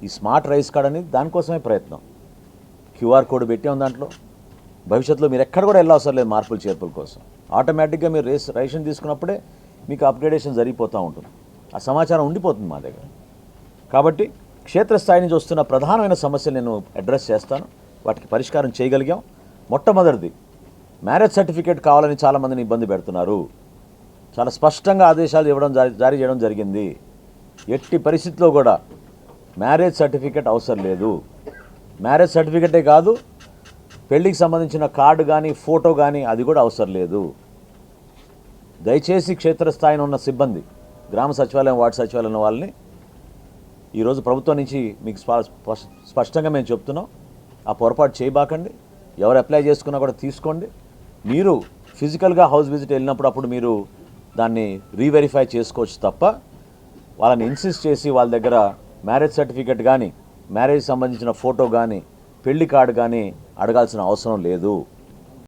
ఈ smart rice card అనేది దానికోసమే ప్రయత్నం. క్యూఆర్ కోడ్ పెట్టాం దాంట్లో. భవిష్యత్తులో మీరు ఎక్కడ కూడా వెళ్ళవసరం లేదు మార్పులు చేర్పుల కోసం. ఆటోమేటిక్గా మీరు రేషన్ తీసుకున్నప్పుడే మీకు అప్గ్రేడేషన్ జరిగిపోతూ ఉంటుంది. ఆ సమాచారం ఉండిపోతుంది మా దగ్గర. కాబట్టి క్షేత్రస్థాయి నుంచి వస్తున్న ప్రధానమైన సమస్యలు నేను అడ్రస్ చేస్తాను. వాటికి పరిష్కారం చేయగలిగాం. మొట్టమొదటిది మ్యారేజ్ సర్టిఫికేట్ కావాలని చాలామందిని ఇబ్బంది పెడుతున్నారు. చాలా స్పష్టంగా ఆదేశాలు జారీ చేయడం జరిగింది. ఎట్టి పరిస్థితిలో కూడా మ్యారేజ్ సర్టిఫికేట్ అవసరం లేదు. మ్యారేజ్ సర్టిఫికేటే కాదు, పెళ్లికి సంబంధించిన కార్డు కానీ ఫోటో కానీ అది కూడా అవసరం లేదు. దయచేసి క్షేత్రస్థాయిలో ఉన్న సిబ్బంది, గ్రామ సచివాలయం, వార్డు సచివాలయం వాళ్ళని ఈరోజు ప్రభుత్వం నుంచి మీకు స్పష్టంగా మేము చెప్తున్నాం, ఆ పొరపాటు చేయబాకండి. ఎవరు అప్లై చేసుకున్నా కూడా తీసుకోండి. మీరు ఫిజికల్గా హౌస్ విజిట్ వెళ్ళినప్పుడు అప్పుడు మీరు దాన్ని రీవెరిఫై చేసుకోవచ్చు తప్ప వాళ్ళని ఇన్సిస్ట్ చేసి వాళ్ళ దగ్గర మ్యారేజ్ సర్టిఫికేట్ కానీ, మ్యారేజ్ సంబంధించిన ఫోటో కానీ, పెళ్లి కార్డు కానీ అడగాల్సిన అవసరం లేదు.